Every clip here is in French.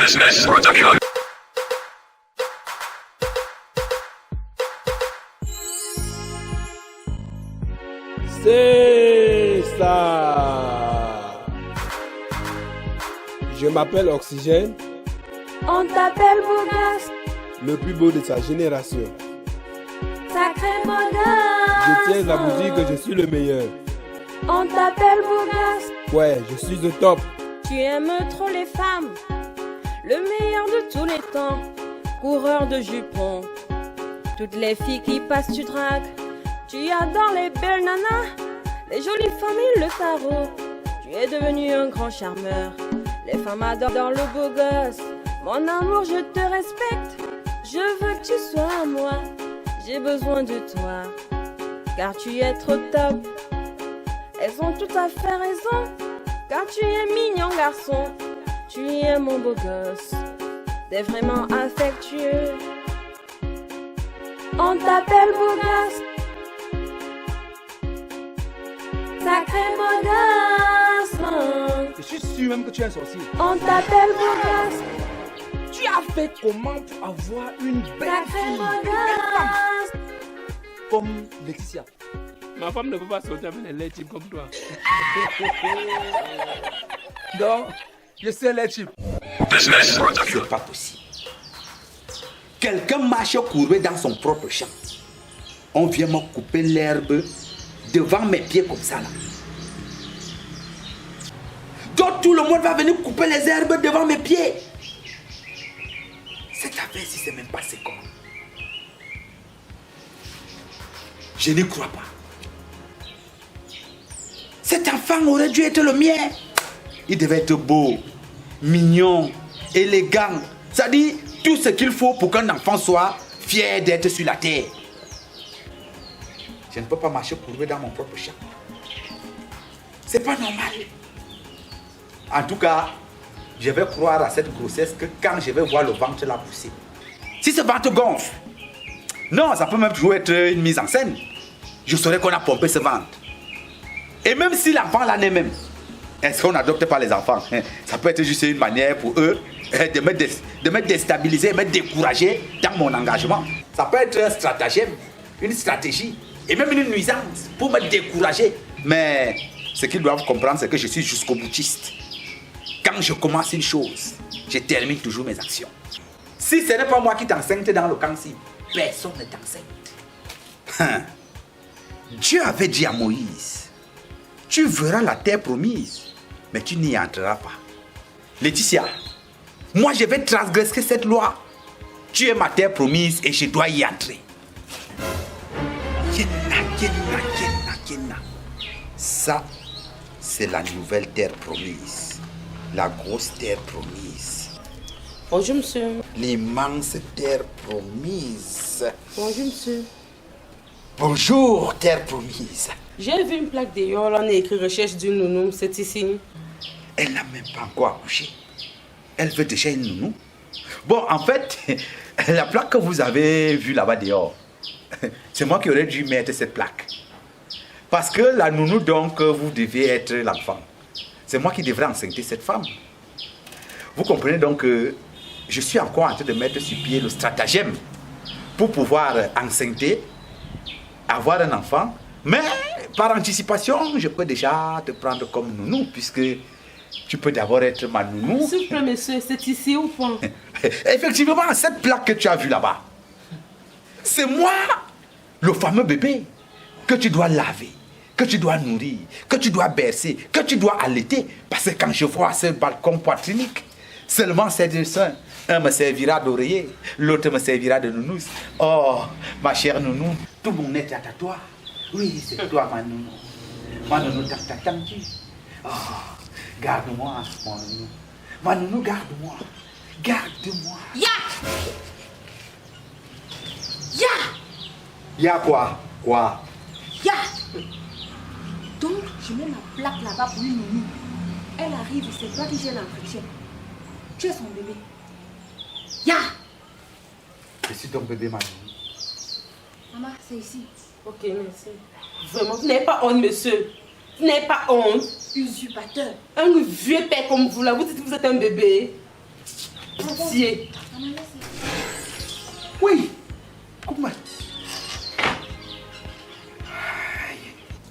Business Production. C'est ça. Je m'appelle Oxygène, On t'appelle beau gosse, le plus beau de sa génération. sacré beau Je gosse. tiens à vous dire que je suis le meilleur. On t'appelle beau gosse, Ouais, je suis le top. tu aimes trop les femmes, le meilleur de tous les temps, coureur de jupons. Toutes les filles qui passent tu dragues, tu adores les belles nanas, les jolies femmes et le tarot. Tu es devenu un grand charmeur, les femmes adorent le beau gosse. Mon amour, je te respecte, je veux que tu sois à moi, j'ai besoin de toi, car tu es trop top. Elles ont tout à fait raison, car tu es mignon garçon, tu es mon beau gosse, t'es vraiment affectueux. On t'appelle beau gosse, sacré beau gosse. Je suis sûr même que tu es un sorcier. On t'appelle beau gosse, Tu as fait comment pour avoir une belle sacré fille, beau une belle femme gosse. comme Laetitia? Ma femme ne peut pas sortir avec les laitiers comme toi. Donc, je sais les types. Business Production. C'est pas possible. Quelqu'un marche courbé dans son propre champ. On vient me couper l'herbe devant mes pieds comme ça là. Donc tout le monde va venir couper les herbes devant mes pieds. Cette affaire-ci, c'est même pas c'est comment. Je n'y crois pas. Cet enfant aurait dû être le mien. Il devait être beau, mignon, élégant. Ça dit tout ce qu'il faut pour qu'un enfant soit fier d'être sur la terre. Je ne peux pas marcher courbé dans mon propre champ. C'est pas normal. En tout cas, je vais croire à cette grossesse que quand je vais voir le ventre la pousser. Si ce ventre gonfle, non, ça peut même toujours être une mise en scène. Je saurais qu'on a pompé ce ventre. Et même si l'enfant là naît même, est-ce qu'on n'adopte pas les enfants? Ça peut être juste une manière pour eux de me déstabiliser, de me décourager dans mon engagement. Ça peut être un stratagème, une stratégie et même une nuisance pour me décourager. Mais ce qu'ils doivent comprendre, c'est que je suis jusqu'au boutiste. Quand je commence une chose, je termine toujours mes actions. Si ce n'est pas moi qui t'enseigne dans le camp-ci, personne ne t'enseigne. Dieu avait dit à Moïse, tu verras la terre promise, mais tu n'y entreras pas. Laetitia, moi je vais transgresser cette loi. Tu es ma terre promise et je dois y entrer. Ça, c'est la nouvelle terre promise. La grosse terre promise. Bonjour monsieur. L'immense terre promise. Bonjour monsieur. Bonjour, terre promise. J'ai vu une plaque dehors, là on a écrit recherche d'une nounou, c'est ici. Elle n'a même pas encore accouché. Elle veut déjà une nounou. Bon, en fait, la plaque que vous avez vue là-bas dehors, c'est moi qui aurais dû mettre cette plaque. Parce que la nounou, donc, vous devez être l'enfant. C'est moi qui devrais enceinte cette femme. Vous comprenez donc que je suis encore en train de mettre sur pied le stratagème pour pouvoir enceinte, avoir un enfant. Mais par anticipation, je peux déjà te prendre comme nounou, puisque tu peux d'abord être ma nounou. S'il vous plaît monsieur, c'est ici ou pas? Effectivement, cette plaque que tu as vue là-bas, c'est moi, le fameux bébé, que tu dois laver, que tu dois nourrir, que tu dois bercer, que tu dois allaiter. Parce que quand je vois ce balcon poitrinique, seulement ces deux seins, un me servira d'oreiller, l'autre me servira de nounours. Oh, ma chère nounou, tout mon être est à toi. Oui, c'est toi, ma nounou. Ma nounou t'a attendu. Oh, garde-moi, mon nounou. Ma nounou, garde-moi. Garde-moi. Ya! Ya! Y'a quoi? Quoi? Ya! Donc, je mets ma plaque là-bas pour une nounou. Elle arrive, c'est toi qui gère l'entretien. Tu es son bébé. Ya! Je suis ton bébé, ma nounou. Maman, c'est ici. Ok, merci. Vraiment, vous n'avez pas honte, monsieur. Vous n'avez pas honte. Usurpateur. Un vieux père comme vous, là, vous dites que vous êtes un bébé. Pitié. Oui. Comment?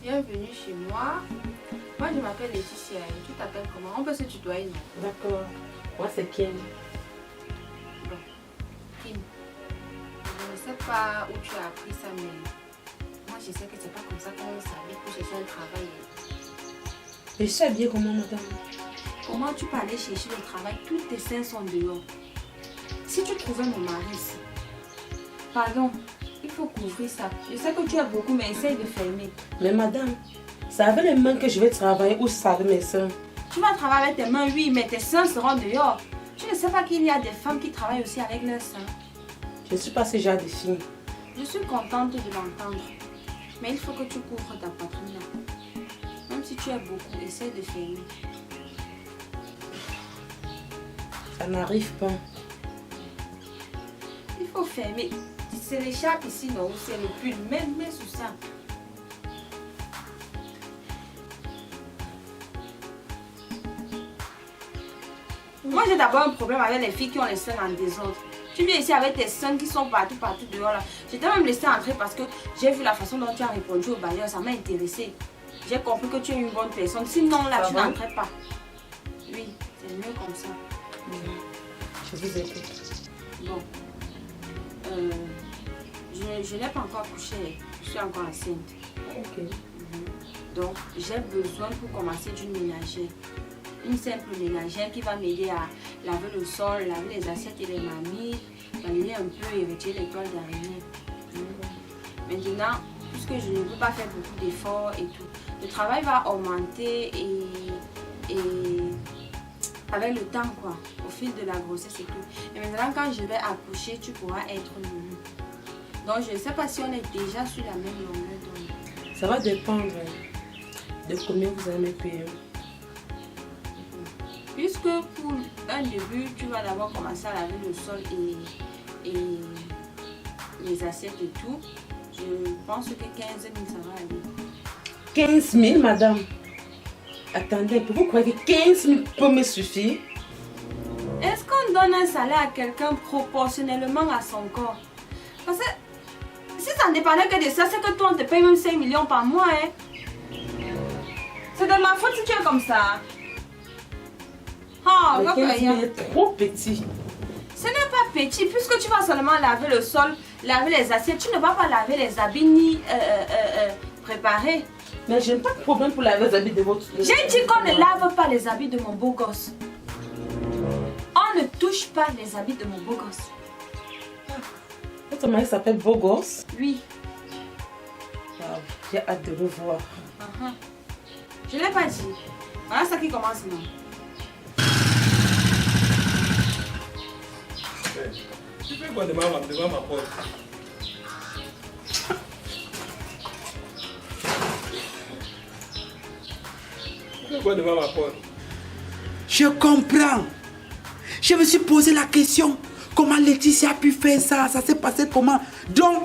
Bienvenue chez moi. Moi, je m'appelle Laetitia. Tu t'appelles comment? On peut se tutoyer, non? D'accord. Moi, c'est Kim. Bon. Kim. Je ne sais pas où tu as appris ça, mais moi, je sais que c'est pas comme ça qu'on s'habille pour chercher un travail. Et je suis habillée comment, madame? Comment tu peux aller chercher le travail? Tous tes seins sont dehors. Si tu trouvais mon mari ici, pardon, il faut couvrir ça. Je sais que tu as beaucoup, mais essaye de fermer. Mais madame, c'est avec les mains que je vais travailler ou c'est avec mes seins? Tu vas travailler avec tes mains, oui, mais tes seins seront dehors. Tu ne sais pas qu'il y a des femmes qui travaillent aussi avec leurs seins. Je ne suis pas ce genre de fille. Je suis contente de l'entendre. Mais il faut que tu couvres ta poitrine. Même si tu as beaucoup, essaye de fermer. Ça n'arrive pas. Il faut fermer. C'est l'écharpe ici, non? Ou c'est le pull? Mets sous ça. Moi, j'ai d'abord un problème avec les filles qui ont les seins en désordre. Tu viens ici avec tes seins qui sont partout dehors là. Je t'ai même laissé entrer parce que j'ai vu la façon dont tu as répondu au bailleur. Ça m'a intéressée. J'ai compris que tu es une bonne personne. Sinon, là, tu n'entrais pas. Oui, c'est mieux comme ça. Je vous écoute. Bon. Je n'ai pas encore couché. Je suis encore enceinte. Ok. Donc, j'ai besoin pour commencer d'une ménagère. Une simple ménagère qui va m'aider à laver le sol, laver les assiettes et les marmites, balayer un peu et retirer les toiles d'araignée. Maintenant, puisque je ne veux pas faire beaucoup d'efforts et tout, le travail va augmenter et avec le temps, quoi, au fil de la grossesse et tout. Et maintenant, quand je vais accoucher, tu pourras être nounou. Donc, je ne sais pas si on est déjà sur la même longueur d'onde. Ça va dépendre de combien vous allez me payer. Puisque pour un début, tu vas d'abord commencer à laver le sol et les assiettes et tout, je pense que 15 000, ça va aller. 15 000, madame? Attendez, vous croyez que 15 000 peut me suffire? Est-ce qu'on donne un salaire à quelqu'un proportionnellement à son corps? Parce que si ça ne dépendait que de ça, c'est que toi, on te paye même 5 millions par mois. Hein? C'est de ma faute si tu es comme ça. Oh, Mais 15 000 est trop petit. Ce n'est pas petit, puisque tu vas seulement laver le sol, laver les assiettes. Tu ne vas pas laver les habits ni préparer. Mais je n'ai pas de problème pour laver les habits de votre... J'ai dit qu'on ne lave pas les habits de mon beau gosse. On ne touche pas les habits de mon beau gosse. Votre mari s'appelle Beau Gosse? Oui. Wow, j'ai hâte de vous voir. Je ne l'ai pas dit. Voilà ça qui commence, non? Tu fais quoi devant ma porte? Tu fais quoi devant ma porte? Je comprends. Je me suis posé la question. Comment Laetitia a pu faire ça? Ça s'est passé comment? Donc,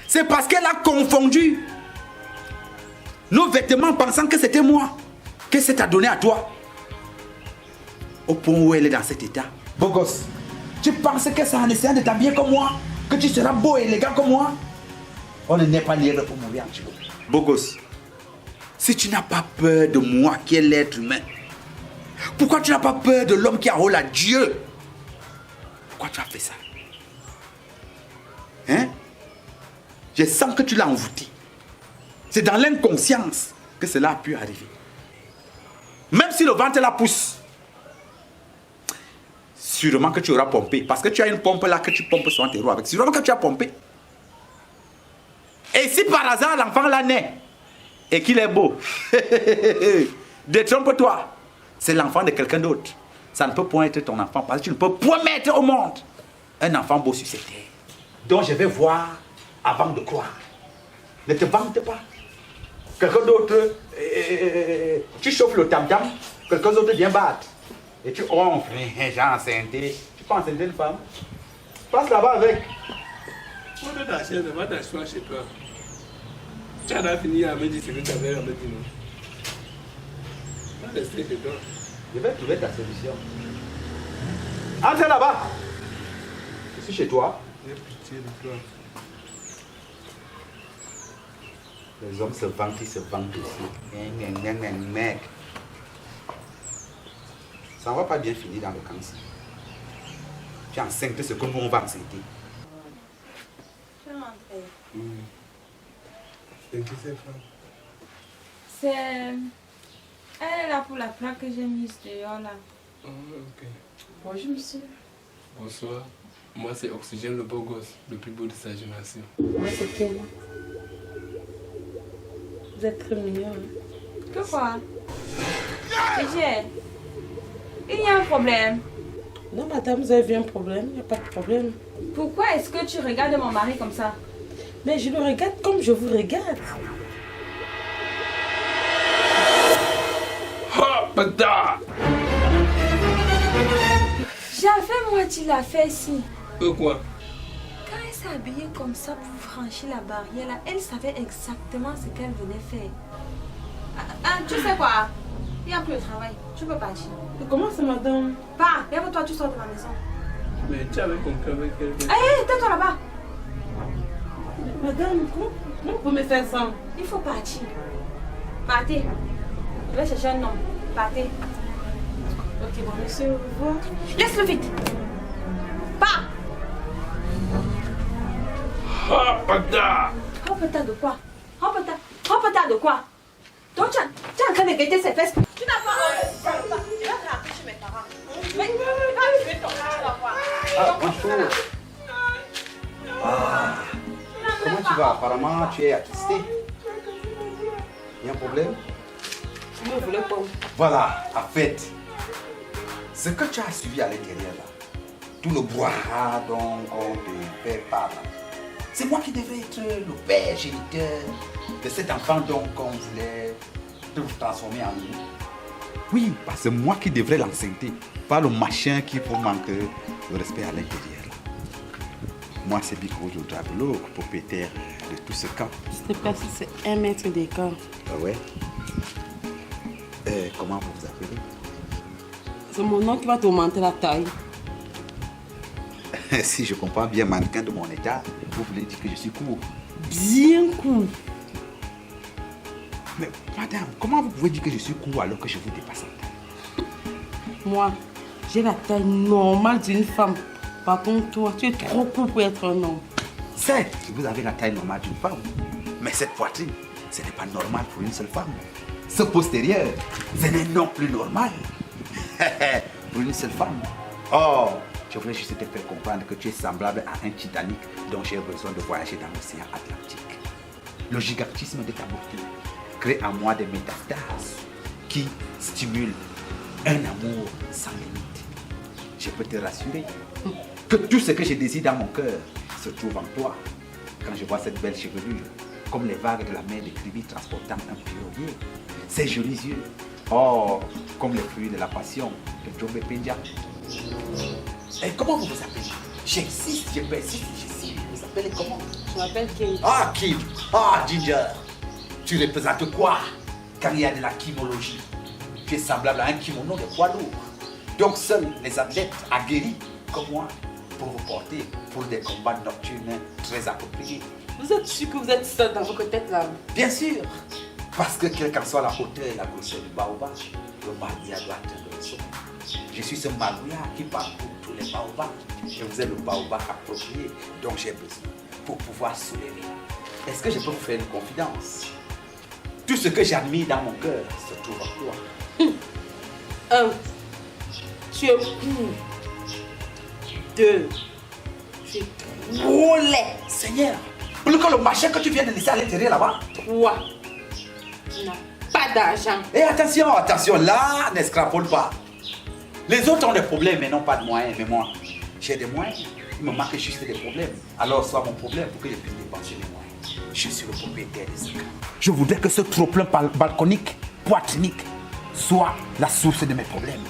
c'est parce qu'elle a confondu nos vêtements pensant que c'était moi. Que c'est à donner à toi. Au point où elle est dans cet état. Beau gosse, tu penses que c'est en essayant de t'habiller comme moi que tu seras beau et élégant comme moi? On n'est pas lié pour mourir en Tchibou. Beau gosse, si tu n'as pas peur de moi qui est l'être humain, pourquoi tu n'as pas peur de l'homme qui a rôle à Dieu? Pourquoi tu as fait ça? Hein? Je sens que tu l'as envoûté. C'est dans l'inconscience que cela a pu arriver. Même si le ventre la pousse, sûrement que tu auras pompé. Parce que tu as une pompe là que tu pompes sur tes roues avec. Sûrement que tu as pompé. Et si par hasard l'enfant là naît et qu'il est beau, détrompe-toi. C'est l'enfant de quelqu'un d'autre. Ça ne peut point être ton enfant parce que tu ne peux point mettre au monde un enfant beau sur cette terre. Donc je vais voir avant de croire. Ne te vante pas. Quelqu'un d'autre, tu chauffes le tam-tam, quelqu'un d'autre vient battre. Et tu ronfles, j'ai enceinté. Tu peux enceinter une femme? Passe là-bas avec. Prends ta chaise, va t'asseoir chez toi. Tu as fini à me dire ce que tu avais à me dire. Va rester chez toi. Je vais trouver ta solution. Entre là-bas. suis chez toi. J'ai pitié de toi. Les hommes se vantent, ils se vantent aussi. Mec. Ça ne va pas bien finir dans le camp ici. Tu es enceinte, c'est comme nous on va enceinter. Je vais rentrer. C'est qui cette femme? C'est... Elle est là pour la plaque que j'ai mise dehors là. Ok. Bonjour monsieur. Bonsoir. Moi, c'est Oxygène, le beau gosse, le plus beau de sa génération. Moi, c'est Kéma. Vous êtes très mignon. Hein? Que quoi? Il y a un problème. Non, madame, vous avez vu un problème? Il n'y a pas de problème. Pourquoi est-ce que tu regardes mon mari comme ça? Mais je le regarde comme je vous regarde. Ha! Bada! J'avais moitié la fait ici. Pourquoi? Quand elle s'est habillée comme ça pour franchir la barrière là, elle savait exactement ce qu'elle venait faire. Tu sais quoi? Il n'y a plus de travail. Tu peux partir. Mais comment c'est, madame? Pars, lève-toi, tu sors de ma maison. Mais tu avais compris avec elle. Hé, tais-toi là-bas. Madame, comment vous pouvez me faire ça? Il faut partir. Partez. Je vais chercher un homme. Partez. Ok, bon, monsieur, au revoir. Laisse-le vite. Pars. Ha! Bada! Repeta de quoi? Repeta de quoi? Donc tu es en train de guetter ses fesses. Tu n'as pas honte. Je vais te rentrer chez mes parents. Je vais ton frère la voir. Ah, bonjour. Ah, comment tu vas? Apparemment, tu es attristé. Il y a un problème? Je ne voulais pas. Voilà, en fait, ce que tu as suivi à l'intérieur là, tout le brouhaha dont on te fait part, c'est moi qui devrais être le père géniteur de cet enfant dont on voulait te transformer en nous. Oui, parce que c'est moi qui devrais l'enceinte, pas le machin qui pour manquer le respect à l'intérieur. Moi, c'est Biko le Drablo, propriétaire de tout ce camp. S'il te plaît, c'est 1 mètre d'écart. Ah ouais? Comment vous vous appelez? C'est mon nom qui va t'augmenter la taille. Si je comprends bien, mannequin de mon état, vous voulez dire que je suis court. Bien court. Mais madame, comment vous pouvez dire que je suis court alors que je vous dépasse en taille? Moi, j'ai la taille normale d'une femme. Par contre, toi, tu es trop court pour être un homme. Certes, vous avez la taille normale d'une femme, mais cette poitrine, ce n'est pas normal pour une seule femme. Ce postérieur, ce n'est non plus normal pour une seule femme. Oh, je voulais juste te faire comprendre que tu es semblable à un Titanic dont j'ai besoin de voyager dans l'océan Atlantique. Le gigantisme de ta beauté crée en moi des métastases qui stimulent un amour sans limite. Je peux te rassurer que tout ce que je désire dans mon cœur se trouve en toi. Quand je vois cette belle chevelure, comme les vagues de la mer de Kribi transportant un piroguier, ces jolis yeux, oh, comme les fruits de la passion de Djombe Pendja. Et comment vous vous appelez? J'existe, je persiste, je suis. Vous appelez comment? Je m'appelle Kim. Ah, Kim. Ah, Ginger. Tu représentes quoi quand il y a de la kimologie? Tu es semblable à un kimono de poids lourd. Donc seuls les athlètes aguerris comme moi pour vous porter pour des combats nocturnes très appropriés. Vous êtes sûr que vous êtes seul dans votre tête là? Bien sûr, parce que quelle qu'en soit la hauteur et la grosseur du baobab, le maria doit atteindre le sommet. Je suis ce maria qui parcourt tous les baobabs. Je vous ai le baobab approprié dont j'ai besoin pour pouvoir soulever. Est-ce que je peux vous faire une confidence? Tout ce que j'admire dans mon cœur se trouve en toi. 1. Tu es court. 2. Tu es trop laid. Seigneur, plus que le machin que tu viens de laisser à l'intérieur là-bas. 3. Tu n'as pas d'argent. Et attention, attention, là, n'escrapole pas. Les autres ont des problèmes mais n'ont pas de moyens. Mais moi, j'ai des moyens. Il me manque juste des problèmes. Alors, soit mon problème pour que je puisse dépenser les moyens. Je suis le propriétaire de ce camp. Je voudrais que ce trop-plein balconique, poitrinique, soit la source de mes problèmes.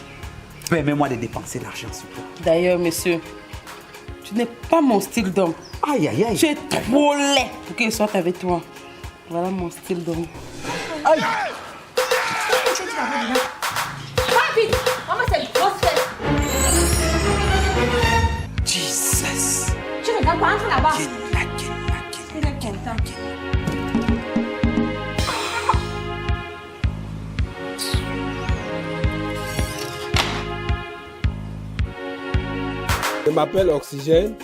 Permets-moi de dépenser l'argent sur toi. D'ailleurs, monsieur, tu n'es pas mon style d'homme. Aïe, aïe, aïe. Tu es trop laid pour qu'il soit avec toi. Voilà mon style d'homme. Aïe. Vite, maman, c'est une grosse fête. Jesus. Entre là-bas. Kenna. Il est content. Je m'appelle Oxygène,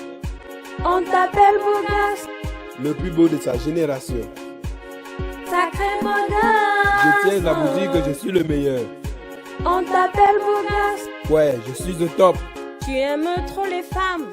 On t'appelle Bougas, le plus beau de sa génération. sacré Bougas. Je tiens à vous dire que je suis le meilleur. On t'appelle Bougas, Ouais, je suis au top. tu aimes trop les femmes.